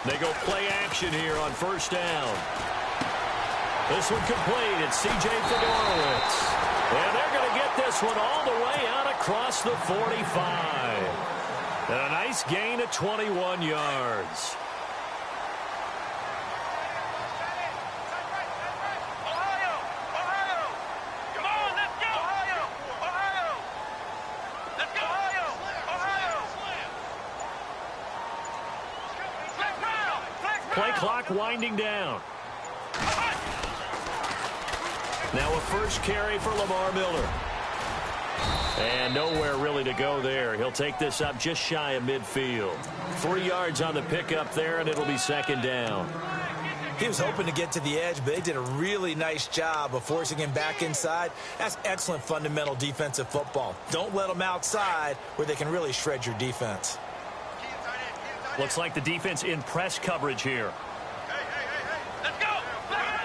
They go play action here on first down. This one complete. It's C.J. Fedorowicz. And they're going to get this one all the way out across the 45. And a nice gain of 21 yards. Play clock winding down. Now a first carry for Lamar Miller. And nowhere really to go there. He'll take this up just shy of midfield. 3 yards on the pickup there, and it'll be second down. He was hoping to get to the edge, but they did a really nice job of forcing him back inside. That's excellent fundamental defensive football. Don't let them outside where they can really shred your defense. Looks like the defense in press coverage here. Let's go! Flex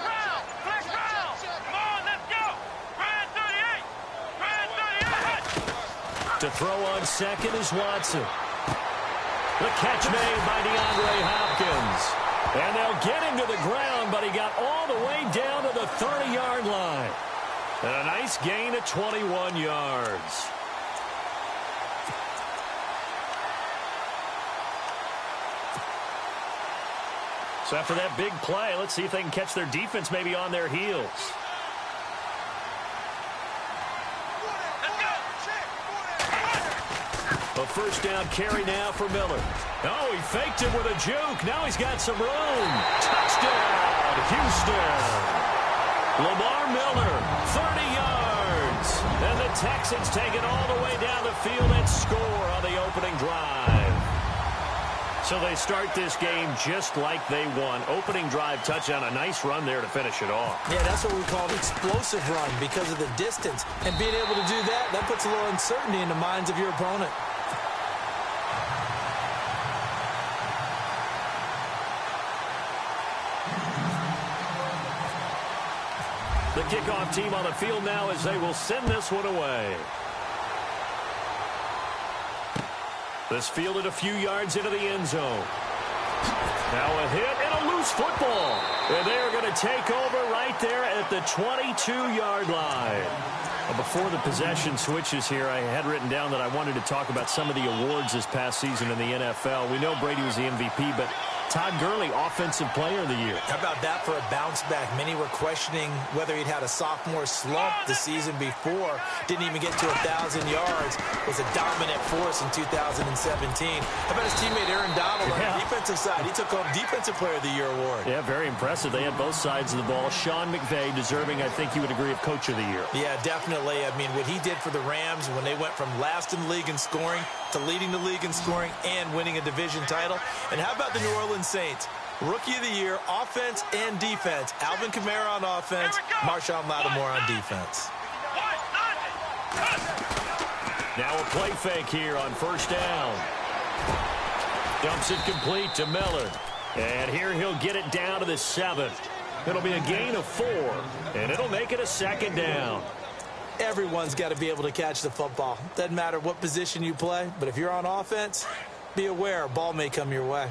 round! Come on, let's go! Brand 38! To throw on second is Watson. The catch made by DeAndre Hopkins. And they'll get him to the ground, but he got all the way down to the 30-yard line. And a nice gain of 21 yards. So after that big play, let's see if they can catch their defense maybe on their heels. A first down carry now for Miller. Oh, he faked him with a juke. Now he's got some room. Touchdown, Houston. Lamar Miller, 30 yards. And the Texans take it all the way down the field and score on the opening drive. So they start this game just like they won. Opening drive touchdown, a nice run there to finish it off. Yeah, that's what we call an explosive run because of the distance. And being able to do that, that puts a little uncertainty in the minds of your opponent. The kickoff team on the field now as they will send this one away. This fielded a few yards into the end zone. Now a hit and a loose football. And they are going to take over right there at the 22-yard line. Well, before the possession switches here, I had written down that I wanted to talk about some of the awards this past season in the NFL. We know Brady was the MVP, but Todd Gurley, Offensive Player of the Year. How about that for a bounce back? Many were questioning whether he'd had a sophomore slump the season before. Didn't even get to 1,000 yards. Was a dominant force in 2017. How about his teammate Aaron Donald on the defensive side? He took home Defensive Player of the Year award. Yeah, very impressive. They had both sides of the ball. Sean McVay deserving, I think you would agree, of Coach of the Year. Yeah, definitely. I mean, what he did for the Rams when they went from last in the league in scoring to leading the league in scoring and winning a division title. And how about the New Orleans Saints? Rookie of the Year, offense and defense. Alvin Kamara on offense, Marshawn Lattimore on defense. Now a play fake here on first down. Dumps it complete to Miller. And here he'll get it down to the 7. It'll be a gain of 4, and it'll make it a second down. Everyone's got to be able to catch the football. Doesn't matter what position you play, but if you're on offense, be aware a ball may come your way.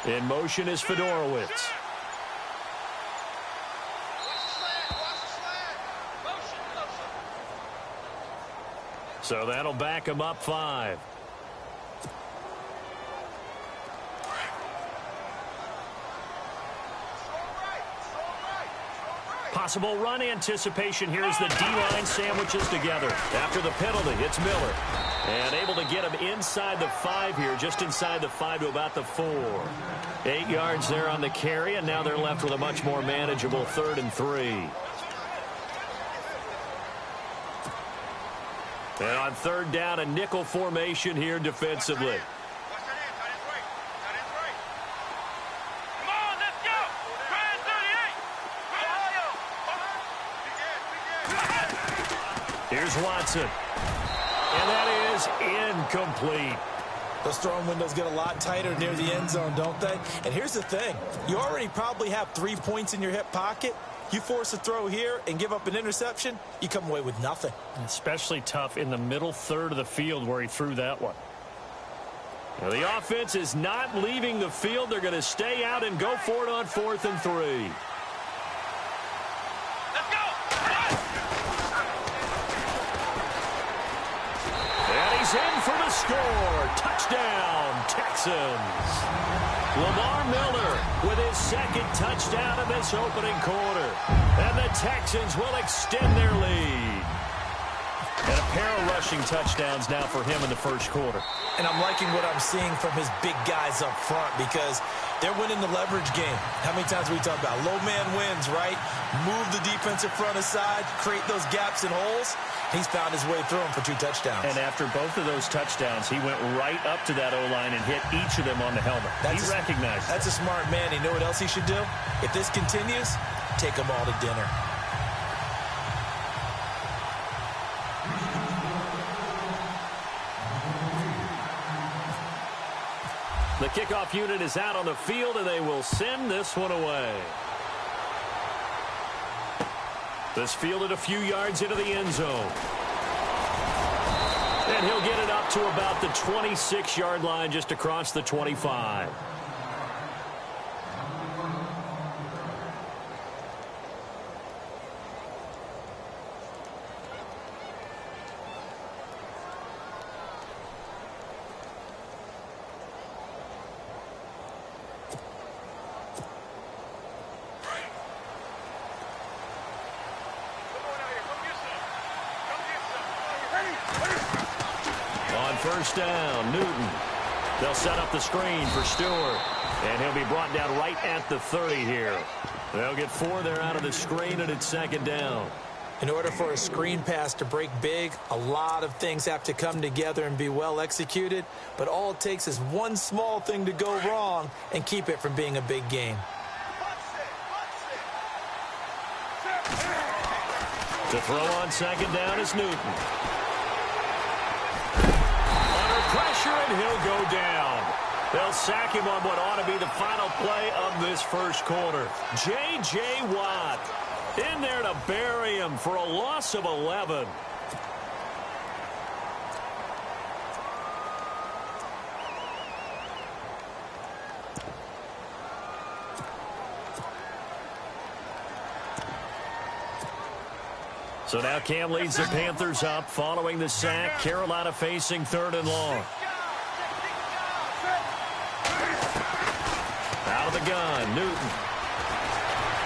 In motion is Fedorowicz. So that'll back him up 5. Possible run anticipation here as the D-line sandwiches together. After the penalty, it's Miller. And able to get him inside the 5 here, just inside the 5 to about the 4. 8 yards there on the carry, and now they're left with a much more manageable 3rd and 3. And on 3rd down, a nickel formation here defensively. Here's Watson. And that is incomplete. Those throwing windows get a lot tighter near the end zone, don't they? And here's the thing. You already probably have 3 points in your hip pocket. You force a throw here and give up an interception, you come away with nothing. Especially tough in the middle third of the field where he threw that one. Now, the offense is not leaving the field. They're going to stay out and go for it on 4th and 3. Let's go. And he's in for the score. Touchdown, Texans. Lamar Miller with his second touchdown in this opening quarter. And the Texans will extend their lead. And a pair of rushing touchdowns now for him in the first quarter. And I'm liking what I'm seeing from his big guys up front because they're winning the leverage game. How many times we talk about low man wins, right? Move the defensive front aside, create those gaps and holes. He's found his way through them for 2 touchdowns. And after both of those touchdowns, he went right up to that O-line and hit each of them on the helmet. He recognized That's a smart man. You know what else he should do? If this continues, take them all to dinner. The kickoff unit is out on the field, and they will send this one away. This fielded a few yards into the end zone. And he'll get it up to about the 26-yard line, just across the 25. First down, Newton. They'll set up the screen for Stewart. And he'll be brought down right at the 30 here. They'll get 4 there out of the screen, and it's second down. In order for a screen pass to break big, a lot of things have to come together and be well executed. But all it takes is one small thing to go wrong and keep it from being a big game. To throw on second down is Newton. Pressure, and he'll go down. They'll sack him on what ought to be the final play of this first quarter. J.J. Watt in there to bury him for a loss of 11. So now Cam leads the Panthers up following the sack. Carolina facing 3rd and long. Out of the gun, Newton.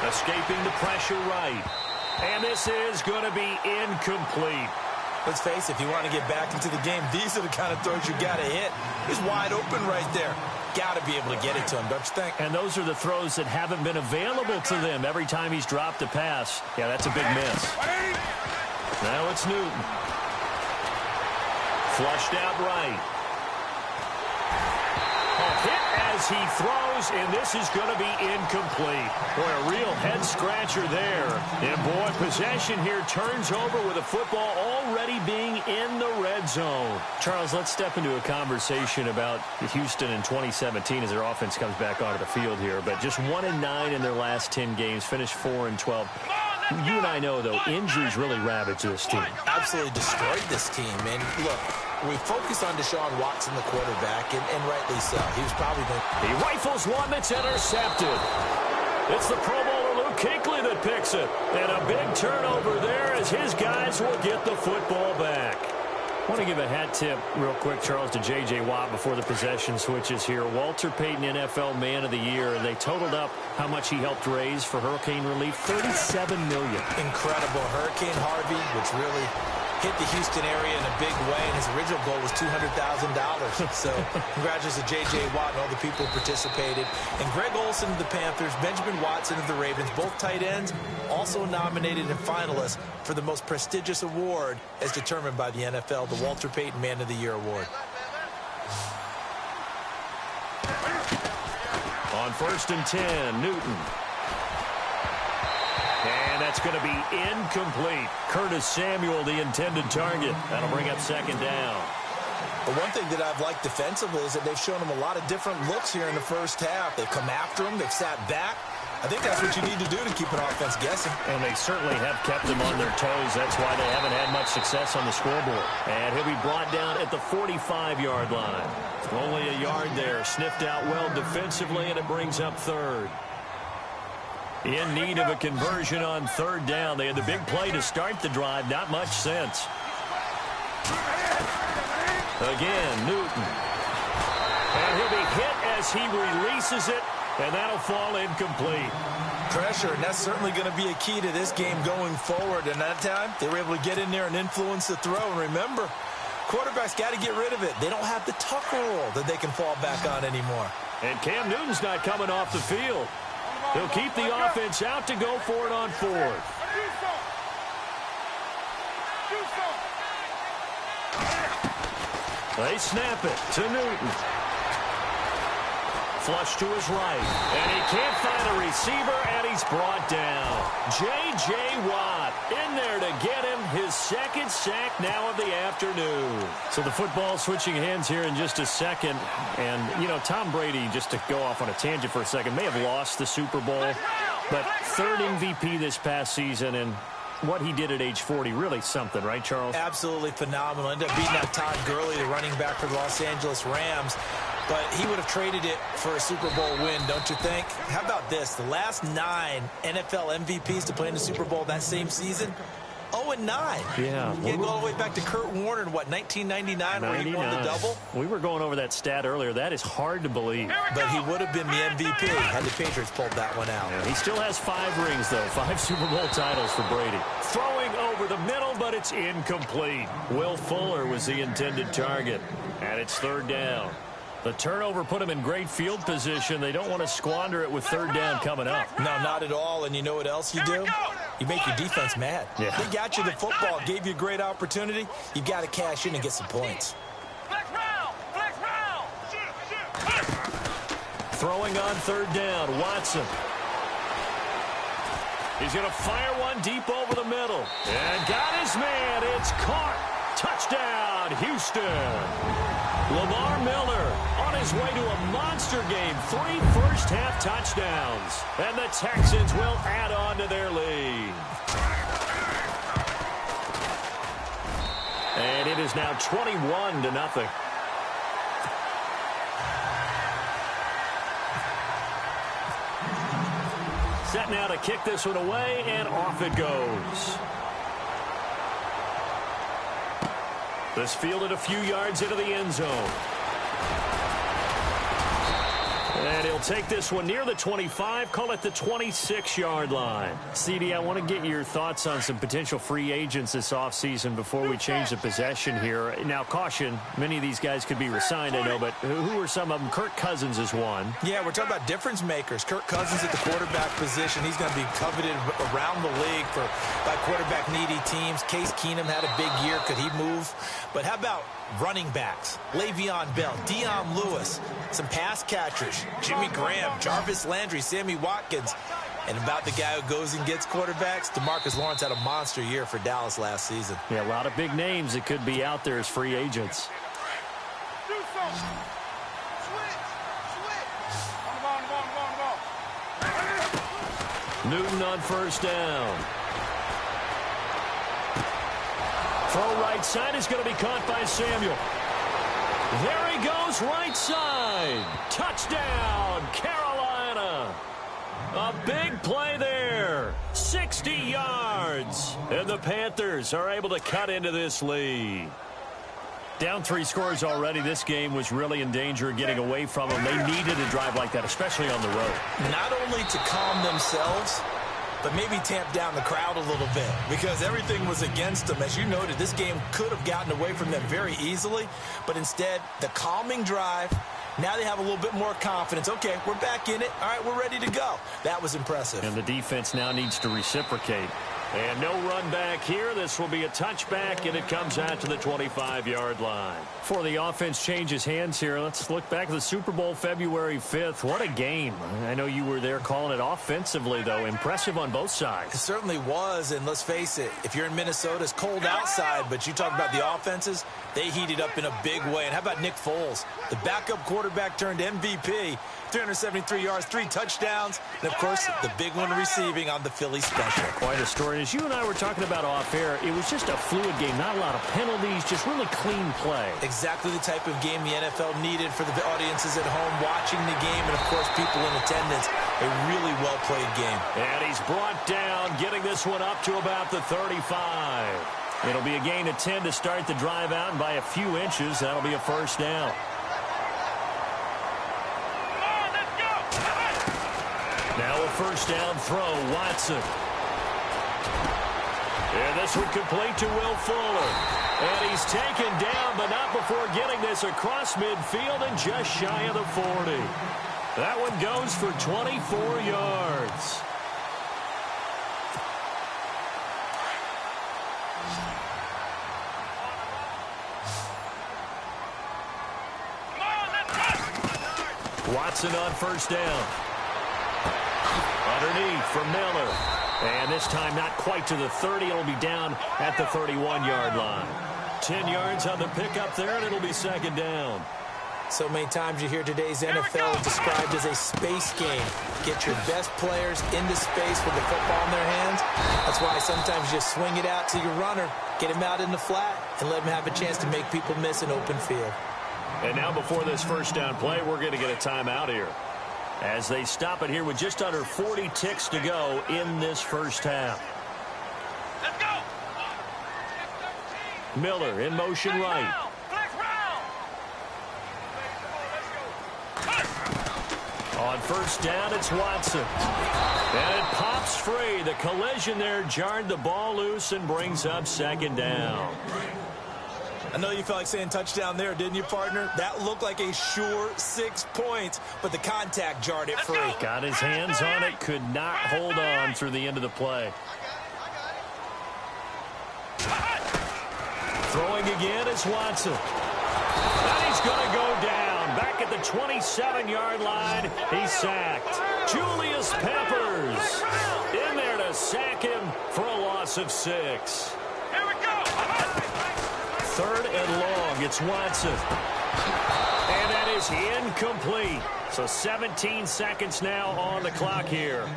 Escaping the pressure right. And this is going to be incomplete. Let's face it, if you want to get back into the game, these are the kind of throws you got to hit. He's wide open right there. Got to be able to get it to him, don't you think? And those are the throws that haven't been available to them every time he's dropped a pass. Yeah, that's a big miss. Now it's Newton. Flushed out right. A hit as he throws, and this is going to be incomplete. Boy, a real head-scratcher there. And, boy, possession here turns over with the football already being in the red zone. Charles, let's step into a conversation about Houston in 2017 as their offense comes back onto the field here. But just 1-9 in their last 10 games, finished 4-12. You and I know, though, injuries really ravage this team. Absolutely destroyed this team. And, look, we focus on Deshaun Watson, the quarterback, and rightly so. He was probably the... He rifles one that's intercepted. It's the Pro Bowler Luke Kuechly that picks it. And a big turnover there as his guys will get the football back. I want to give a hat tip real quick, Charles, to J.J. Watt before the possession switches here. Walter Payton, NFL Man of the Year, and they totaled up how much he helped raise for hurricane relief, $37 million. Incredible. Hurricane Harvey, which really hit the Houston area in a big way, and his original goal was $200,000. So congratulations to J.J. Watt and all the people who participated. And Greg Olsen of the Panthers, Benjamin Watson of the Ravens, both tight ends, also nominated and finalists for the most prestigious award as determined by the NFL, the Walter Payton Man of the Year Award. On 1st and 10, Newton. And that's going to be incomplete. Curtis Samuel, the intended target. That'll bring up second down. But one thing that I've liked defensively is that they've shown them a lot of different looks here in the first half. They've come after them. They've sat back. I think that's what you need to do to keep an offense guessing. And they certainly have kept them on their toes. That's why they haven't had much success on the scoreboard. And he'll be brought down at the 45-yard line. Only a yard there. Sniffed out well defensively, and it brings up third. In need of a conversion on third down. They had the big play to start the drive. Not much sense. Again, Newton. And he'll be hit as he releases it, and that'll fall incomplete. Pressure, and that's certainly going to be a key to this game going forward. And that time, they were able to get in there and influence the throw. And remember, quarterbacks got to get rid of it. They don't have the Tucker rule that they can fall back on anymore. And Cam Newton's not coming off the field. He'll keep the offense out to go for it on fourth. They snap it to Newton. Flush to his right. And he can't find a receiver, and he's brought down. J.J. Watt in there to get him his second sack now of the afternoon. So the football switching hands here in just a second. And, you know, Tom Brady, just to go off on a tangent for a second, may have lost the Super Bowl. But third MVP this past season, and what he did at age 40, really something, right, Charles? Absolutely phenomenal. Ended up beating out Todd Gurley, the running back for the Los Angeles Rams. But he would have traded it for a Super Bowl win, don't you think? How about this? The last 9 NFL MVPs to play in the Super Bowl that same season, 0-9. Yeah. You go all the way back to Kurt Warner in, what, 1999 where he won the double? We were going over that stat earlier. That is hard to believe. But he would have been the MVP had the Patriots pulled that one out. Yeah, he still has 5 rings, though. 5 Super Bowl titles for Brady. Throwing over the middle, but it's incomplete. Will Fuller was the intended target. And it's third down. The turnover put him in great field position. They don't want to squander it with third down coming up. No, not at all. And you know what else you do? You make your defense mad. Yeah. They got you the football, gave you a great opportunity. You got to cash in and get some points. Flex round! Flex round! Throwing on third down, Watson. He's going to fire one deep over the middle. And got his man. It's caught. Touchdown, Houston. Lamar Miller on his way to a monster game. 3 first-half touchdowns. And the Texans will add on to their lead. And it is now 21-0. Set now to kick this one away, and off it goes. This fielded a few yards into the end zone. And he'll take this one near the 25, call it the 26-yard line. CD, I want to get your thoughts on some potential free agents this offseason before we change the possession here. Now, caution, many of these guys could be re-signed, I know, but who are some of them? Kirk Cousins is one. Yeah, we're talking about difference makers. Kirk Cousins at the quarterback position. He's going to be coveted around the league by quarterback-needy teams. Case Keenum had a big year. Could he move? But how about running backs? Le'Veon Bell, Dion Lewis, some pass catchers, Jimmy Graham, Jarvis Landry, Sammy Watkins. And about the guy who goes and gets quarterbacks, DeMarcus Lawrence had a monster year for Dallas last season. Yeah, a lot of big names that could be out there as free agents. Newton on first down. Throw right side is going to be caught by Samuel. There he goes, right side. Touchdown, Carolina. A big play there. 60 yards. And the Panthers are able to cut into this lead. Down 3 scores already. This game was really in danger of getting away from them. They needed a drive like that, especially on the road. Not only to calm themselves, but maybe tamp down the crowd a little bit because everything was against them. As you noted, this game could have gotten away from them very easily, but instead, the calming drive, now they have a little bit more confidence. Okay, we're back in it. All right, we're ready to go. That was impressive. And the defense now needs to reciprocate. And no run back here. This will be a touchback, and it comes out to the 25-yard line. Before the offense changes hands here, let's look back at the Super Bowl February 5th. What a game. I know you were there calling it offensively, though. Impressive on both sides. It certainly was, and let's face it, if you're in Minnesota, it's cold outside, but you talk about the offenses, they heated up in a big way. And how about Nick Foles? The backup quarterback turned MVP, 373 yards, 3 touchdowns, and, of course, the big one receiving on the Philly special. Quite a story. As you and I were talking about off air, it was just a fluid game. Not a lot of penalties, just really clean play. Exactly the type of game the NFL needed for the audiences at home watching the game and, of course, people in attendance. A really well-played game. And he's brought down, getting this one up to about the 35. It'll be a gain of 10 to start the drive out, and by a few inches, that'll be a first down. Now a first down throw, Watson. And this one complete to Will Fuller. And he's taken down, but not before getting this across midfield and just shy of the 40. That one goes for 24 yards. Watson on first down. Underneath for Miller. And this time not quite to the 30. It'll be down at the 31-yard line. 10 yards on the pickup there, and it'll be second down. So many times you hear today's NFL described as a space game. Get your best players into space with the football in their hands. That's why sometimes you just swing it out to your runner, get him out in the flat, and let him have a chance to make people miss an open field. And now before this first down play, we're going to get a timeout here, as they stop it here with just under 40 ticks to go in this first half. Let's go. Miller in motion right. On first down, it's Watson. And it pops free. The collision there jarred the ball loose and brings up second down. I know you felt like saying touchdown there, didn't you, partner? That looked like a sure 6 points, but the contact jarred it free. Got his hands on it, could not hold on through the end of the play. Throwing again is Watson. And he's going to go down. Back at the 27-yard line, he's sacked. Julius Peppers in there to sack him for a loss of 6. Here we go. Third and long, it's Watson. And that is incomplete. So 17 seconds now on the clock here.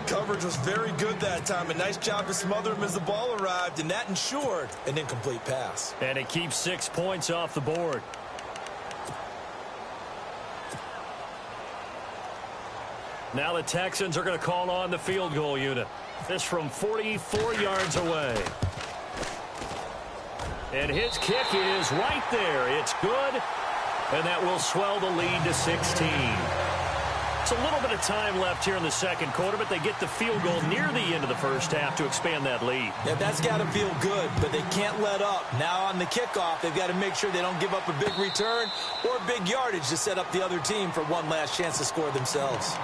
Coverage was very good that time. A nice job to smother him as the ball arrived, and that ensured an incomplete pass. And it keeps 6 points off the board. Now the Texans are going to call on the field goal unit. This from 44 yards away. And his kick is right there. It's good. And that will swell the lead to 16. It's a little bit of time left here in the second quarter, but they get the field goal near the end of the first half to expand that lead. Yeah, that's got to feel good, but they can't let up. Now on the kickoff, they've got to make sure they don't give up a big return or big yardage to set up the other team for one last chance to score themselves.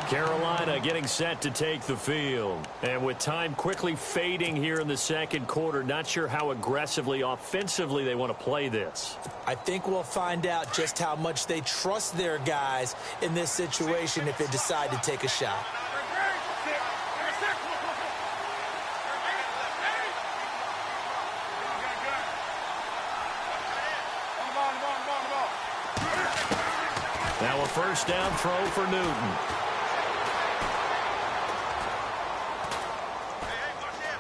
Carolina getting set to take the field. And with time quickly fading here in the second quarter, not sure how aggressively, offensively they want to play this. I think we'll find out just how much they trust their guys in this situation if they decide to take a shot. Now a first down throw for Newton.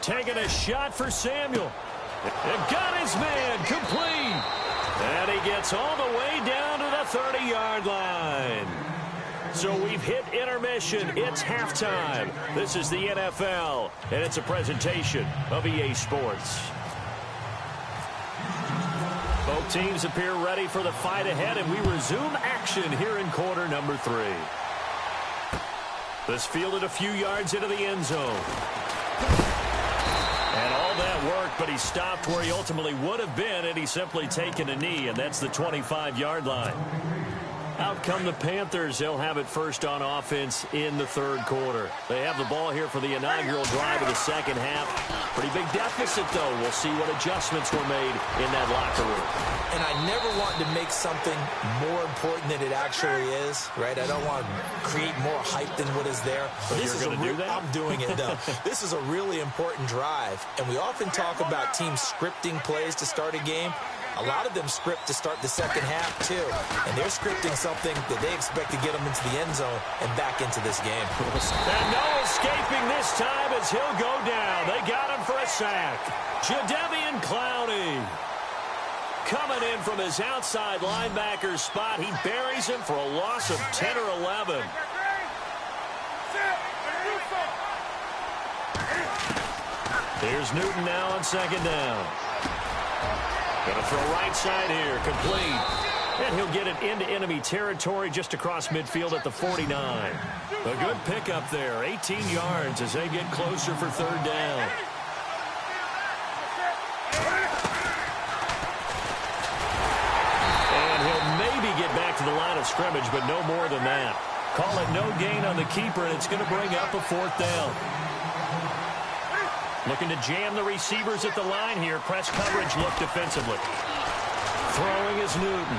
Taking a shot for Samuel. And got his man complete. And he gets all the way down to the 30-yard line. So we've hit intermission. It's halftime. This is the NFL, and it's a presentation of EA Sports. Both teams appear ready for the fight ahead, and we resume action here in quarter number 3. This fielded a few yards into the end zone. And all that worked, but he stopped where he ultimately would have been, and he's simply taken a knee, and that's the 25-yard line. Out come the Panthers. They'll have it first on offense in the third quarter. They have the ball here for the inaugural drive of the second half. Pretty big deficit, though. We'll see what adjustments were made in that locker room. And I never want to make something more important than it actually is, right? I don't want to create more hype than what is there. So this is I'm doing it, though. This is a really important drive. And we often talk about teams scripting plays to start a game. A lot of them script to start the second half, too. And they're scripting something that they expect to get them into the end zone and back into this game. And no escaping this time as he'll go down. They got him for a sack. Jadeveon Clowney coming in from his outside linebacker spot. He buries him for a loss of 10 or 11. Here's Newton now on second down. Going to throw right side here, complete. And he'll get it into enemy territory just across midfield at the 49. A good pickup there, 18 yards as they get closer for third down. And he'll maybe get back to the line of scrimmage, but no more than that. Call it no gain on the keeper, and it's going to bring up a fourth down. Looking to jam the receivers at the line here. Press coverage look defensively. Throwing is Newton.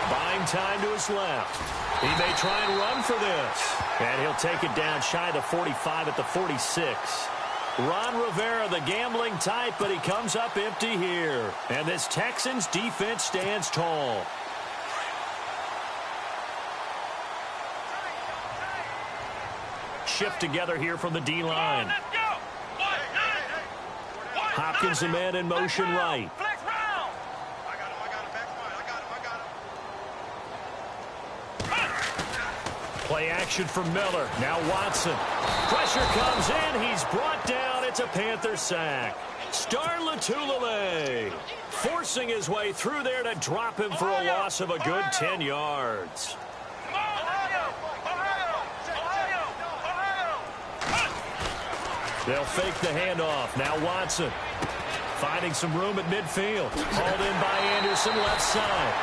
Buying time to his left. He may try and run for this. And he'll take it down shy of the 45 at the 46. Ron Rivera, the gambling type, but he comes up empty here. And this Texans defense stands tall. Shift together here from the D-line. Hopkins the man in motion right. Play action from Miller. Now Watson. Pressure comes in. He's brought down. It's a Panther sack. Star Latulele forcing his way through there to drop him for a loss of a good 10 yards. They'll fake the handoff. Now Watson finding some room at midfield. Hauled in by Anderson, left side.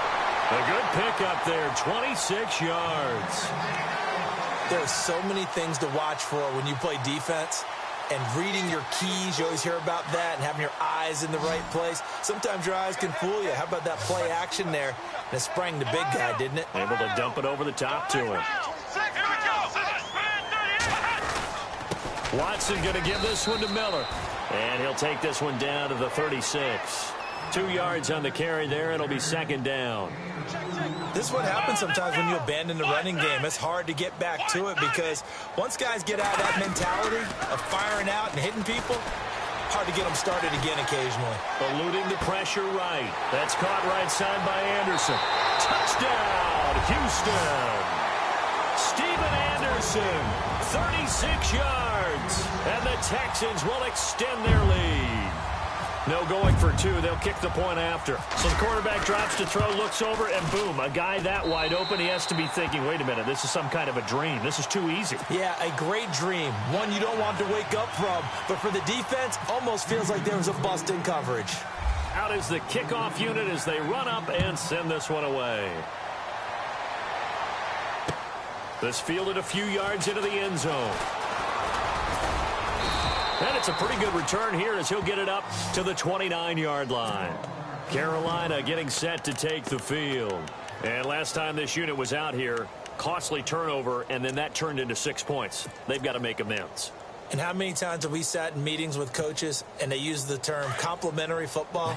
A good pickup there, 26 yards. There are so many things to watch for when you play defense. And reading your keys, you always hear about that, and having your eyes in the right place. Sometimes your eyes can fool you. How about that play action there? And it sprang the big guy, didn't it? Able to dump it over the top to him. Watson going to give this one to Miller. And he'll take this one down to the 36. 2 yards on the carry there. It'll be second down. This is what happens sometimes when you abandon the running game. It's hard to get back to it because once guys get out of that mentality of firing out and hitting people, hard to get them started again occasionally. Eluding the pressure right. That's caught right side by Anderson. Touchdown, Houston. Steven Anderson, 36 yards. And the Texans will extend their lead. No going for two. They'll kick the point after. So the quarterback drops to throw, looks over, and boom, a guy that wide open. He has to be thinking, wait a minute, this is some kind of a dream. This is too easy. Yeah, a great dream. One you don't want to wake up from. But for the defense, almost feels like there was a bust in coverage. Out is the kickoff unit as they run up and send this one away. This fielded a few yards into the end zone. And it's a pretty good return here as he'll get it up to the 29-yard line. Carolina getting set to take the field. And last time this unit was out here, costly turnover, and then that turned into 6 points. They've got to make amends. And how many times have we sat in meetings with coaches and they use the term complementary football?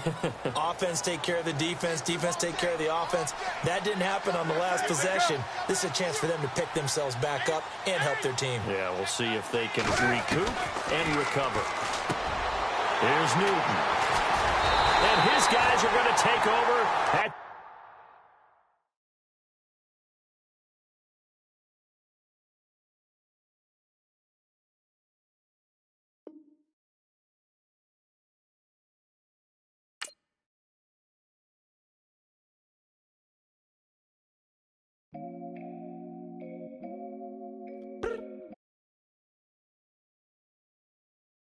Offense take care of the defense, defense take care of the offense. That didn't happen on the last possession. This is a chance for them to pick themselves back up and help their team. Yeah, we'll see if they can recoup and recover. Here's Newton. And his guys are going to take over at